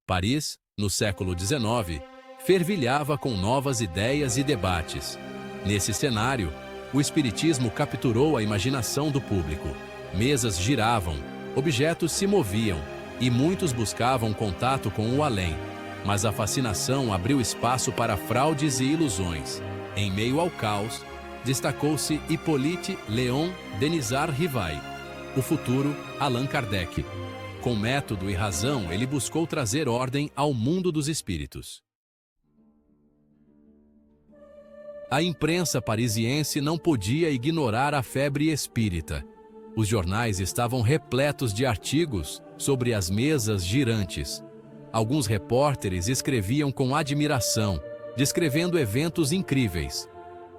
Paris, no século XIX, fervilhava com novas ideias e debates. Nesse cenário, o espiritismo capturou a imaginação do público. Mesas giravam, objetos se moviam e muitos buscavam contato com o além. Mas a fascinação abriu espaço para fraudes e ilusões. Em meio ao caos, destacou-se Hippolyte Léon Denisard Rivail, o futuro Allan Kardec. Com método e razão, ele buscou trazer ordem ao mundo dos espíritos. A imprensa parisiense não podia ignorar a febre espírita. Os jornais estavam repletos de artigos sobre as mesas girantes. Alguns repórteres escreviam com admiração, descrevendo eventos incríveis.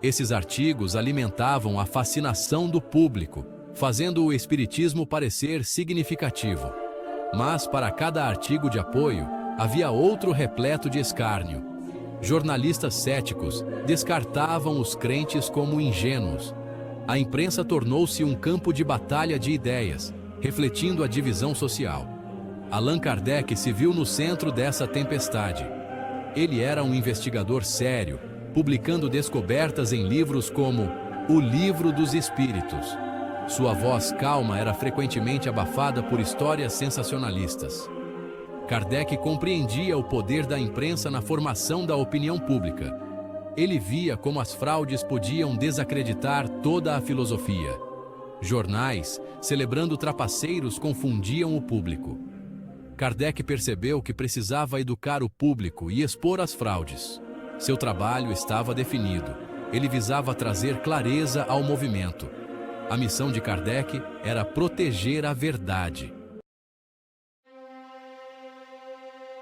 Esses artigos alimentavam a fascinação do público, fazendo o espiritismo parecer significativo. Mas para cada artigo de apoio, havia outro repleto de escárnio. Jornalistas céticos descartavam os crentes como ingênuos. A imprensa tornou-se um campo de batalha de ideias, refletindo a divisão social. Allan Kardec se viu no centro dessa tempestade. Ele era um investigador sério, publicando descobertas em livros como O Livro dos Espíritos. Sua voz calma era frequentemente abafada por histórias sensacionalistas. Kardec compreendia o poder da imprensa na formação da opinião pública. Ele via como as fraudes podiam desacreditar toda a filosofia. Jornais, celebrando trapaceiros, confundiam o público. Kardec percebeu que precisava educar o público e expor as fraudes. Seu trabalho estava definido. Ele visava trazer clareza ao movimento. A missão de Kardec era proteger a verdade.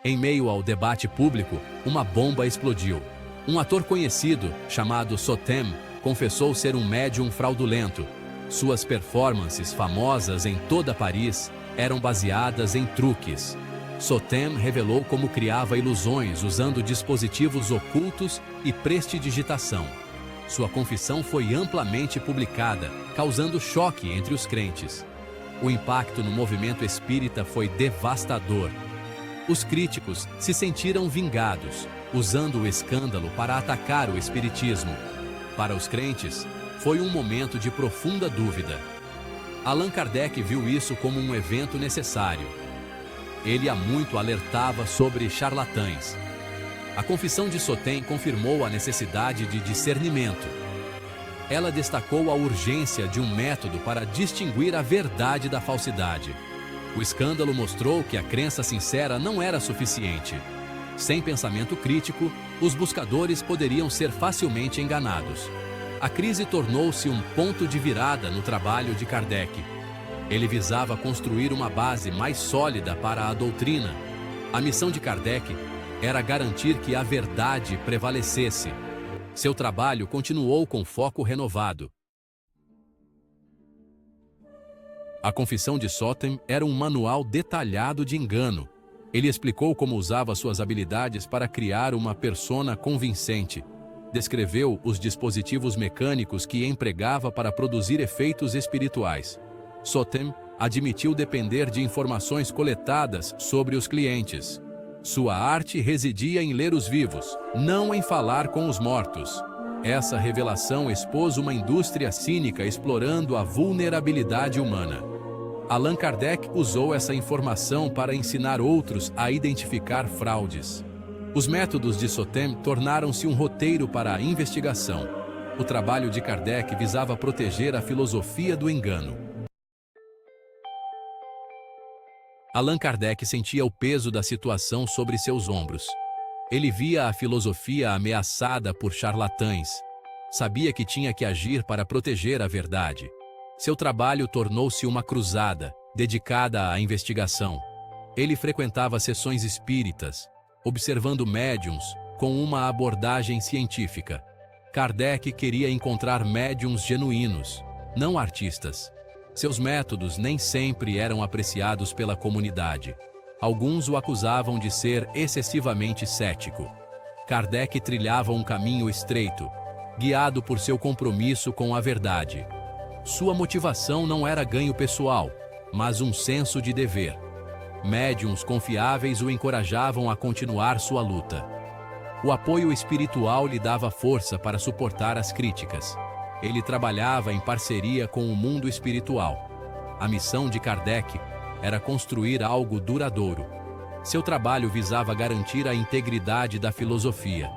Em meio ao debate público, uma bomba explodiu. Um ator conhecido, chamado Sotem, confessou ser um médium fraudulento. Suas performances, famosas em toda Paris, eram baseadas em truques. Sotem revelou como criava ilusões usando dispositivos ocultos e prestidigitação. Sua confissão foi amplamente publicada, causando choque entre os crentes. O impacto no movimento espírita foi devastador. Os críticos se sentiram vingados, usando o escândalo para atacar o espiritismo. Para os crentes, foi um momento de profunda dúvida. Allan Kardec viu isso como um evento necessário. Ele há muito alertava sobre charlatães. A confissão de Sotem confirmou a necessidade de discernimento. Ela destacou a urgência de um método para distinguir a verdade da falsidade. O escândalo mostrou que a crença sincera não era suficiente. Sem pensamento crítico, os buscadores poderiam ser facilmente enganados. A crise tornou-se um ponto de virada no trabalho de Kardec. Ele visava construir uma base mais sólida para a doutrina. A missão de Kardec era garantir que a verdade prevalecesse. Seu trabalho continuou com foco renovado. A confissão de Sotem era um manual detalhado de engano. Ele explicou como usava suas habilidades para criar uma persona convincente. Descreveu os dispositivos mecânicos que empregava para produzir efeitos espirituais. Sotem admitiu depender de informações coletadas sobre os clientes. Sua arte residia em ler os vivos, não em falar com os mortos. Essa revelação expôs uma indústria cínica explorando a vulnerabilidade humana. Allan Kardec usou essa informação para ensinar outros a identificar fraudes. Os métodos de Sotem tornaram-se um roteiro para a investigação. O trabalho de Kardec visava proteger a filosofia do engano. Allan Kardec sentia o peso da situação sobre seus ombros. Ele via a filosofia ameaçada por charlatães. Sabia que tinha que agir para proteger a verdade. Seu trabalho tornou-se uma cruzada, dedicada à investigação. Ele frequentava sessões espíritas, observando médiuns com uma abordagem científica. Kardec queria encontrar médiuns genuínos, não artistas. Seus métodos nem sempre eram apreciados pela comunidade. Alguns o acusavam de ser excessivamente cético. Kardec trilhava um caminho estreito, guiado por seu compromisso com a verdade. Sua motivação não era ganho pessoal, mas um senso de dever. médiuns confiáveis o encorajavam a continuar sua luta. O apoio espiritual lhe dava força para suportar as críticas. Ele trabalhava em parceria com o mundo espiritual. A missão de Kardec era construir algo duradouro. Seu trabalho visava garantir a integridade da filosofia.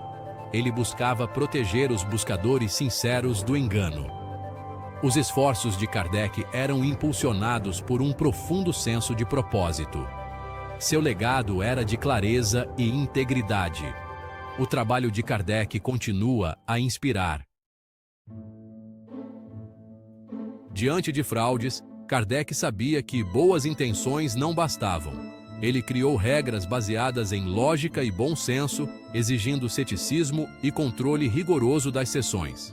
Ele buscava proteger os buscadores sinceros do engano. Os esforços de Kardec eram impulsionados por um profundo senso de propósito. Seu legado era de clareza e integridade. O trabalho de Kardec continua a inspirar. Diante de fraudes, Kardec sabia que boas intenções não bastavam. Ele criou regras baseadas em lógica e bom senso, exigindo ceticismo e controle rigoroso das sessões.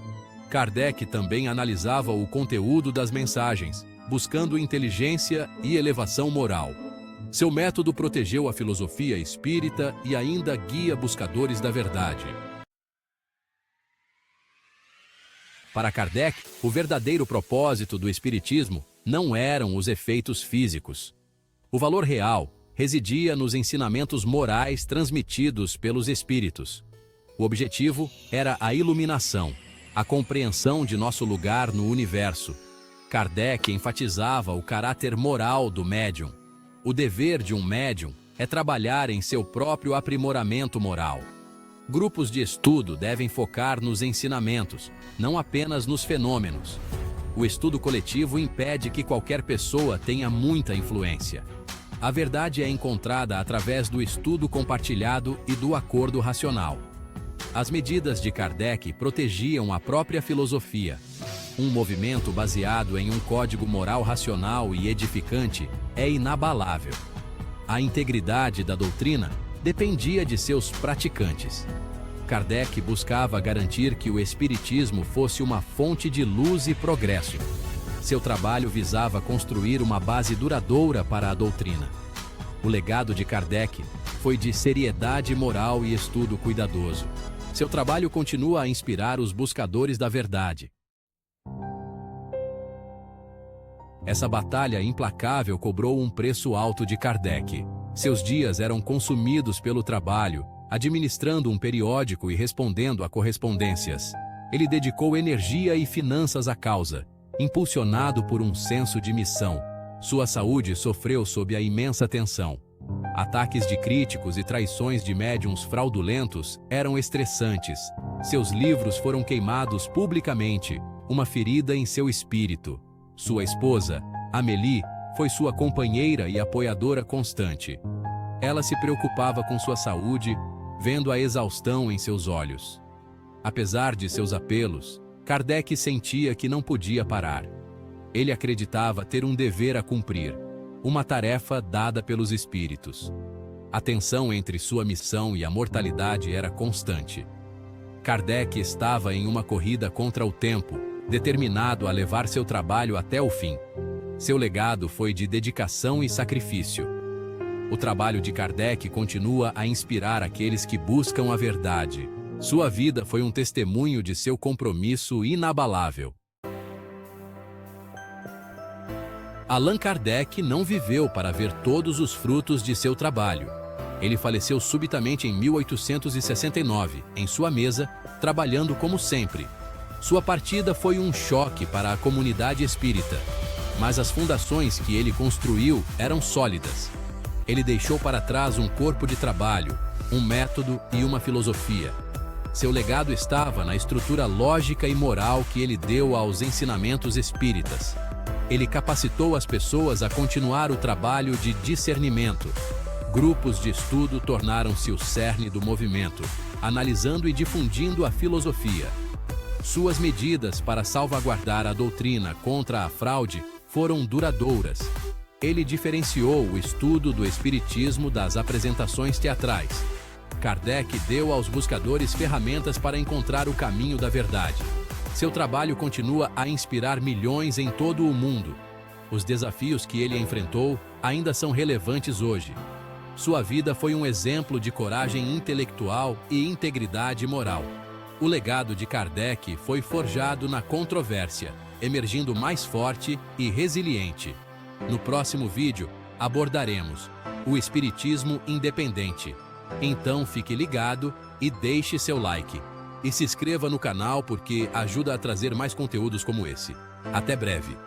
Kardec também analisava o conteúdo das mensagens, buscando inteligência e elevação moral. Seu método protegeu a filosofia espírita e ainda guia buscadores da verdade. Para Kardec, o verdadeiro propósito do espiritismo não eram os efeitos físicos. O valor real residia nos ensinamentos morais transmitidos pelos espíritos. O objetivo era a iluminação, a compreensão de nosso lugar no universo. Kardec enfatizava o caráter moral do médium. O dever de um médium é trabalhar em seu próprio aprimoramento moral. Grupos de estudo devem focar nos ensinamentos, não apenas nos fenômenos. O estudo coletivo impede que qualquer pessoa tenha muita influência. A verdade é encontrada através do estudo compartilhado e do acordo racional. As medidas de Kardec protegiam a própria filosofia. Um movimento baseado em um código moral racional e edificante é inabalável. A integridade da doutrina dependia de seus praticantes. Kardec buscava garantir que o espiritismo fosse uma fonte de luz e progresso. Seu trabalho visava construir uma base duradoura para a doutrina. O legado de Kardec foi de seriedade moral e estudo cuidadoso. Seu trabalho continua a inspirar os buscadores da verdade. Essa batalha implacável cobrou um preço alto de Kardec. Seus dias eram consumidos pelo trabalho, administrando um periódico e respondendo a correspondências. Ele dedicou energia e finanças à causa, impulsionado por um senso de missão. Sua saúde sofreu sob a imensa tensão. Ataques de críticos e traições de médiuns fraudulentos eram estressantes. Seus livros foram queimados publicamente, uma ferida em seu espírito. Sua esposa, Amélie, foi sua companheira e apoiadora constante. Ela se preocupava com sua saúde, vendo a exaustão em seus olhos. Apesar de seus apelos, Kardec sentia que não podia parar. Ele acreditava ter um dever a cumprir, uma tarefa dada pelos espíritos. A tensão entre sua missão e a mortalidade era constante. Kardec estava em uma corrida contra o tempo, determinado a levar seu trabalho até o fim. Seu legado foi de dedicação e sacrifício. O trabalho de Kardec continua a inspirar aqueles que buscam a verdade. Sua vida foi um testemunho de seu compromisso inabalável. Allan Kardec não viveu para ver todos os frutos de seu trabalho. Ele faleceu subitamente em 1869, em sua mesa, trabalhando como sempre. Sua partida foi um choque para a comunidade espírita, mas as fundações que ele construiu eram sólidas. Ele deixou para trás um corpo de trabalho, um método e uma filosofia. Seu legado estava na estrutura lógica e moral que ele deu aos ensinamentos espíritas. Ele capacitou as pessoas a continuar o trabalho de discernimento. Grupos de estudo tornaram-se o cerne do movimento, analisando e difundindo a filosofia. Suas medidas para salvaguardar a doutrina contra a fraude foram duradouras. Ele diferenciou o estudo do espiritismo das apresentações teatrais. Kardec deu aos buscadores ferramentas para encontrar o caminho da verdade. Seu trabalho continua a inspirar milhões em todo o mundo. Os desafios que ele enfrentou ainda são relevantes hoje. Sua vida foi um exemplo de coragem intelectual e integridade moral. O legado de Kardec foi forjado na controvérsia, emergindo mais forte e resiliente. No próximo vídeo, abordaremos o espiritismo independente. Então fique ligado e deixe seu like. E se inscreva no canal porque ajuda a trazer mais conteúdos como esse. Até breve!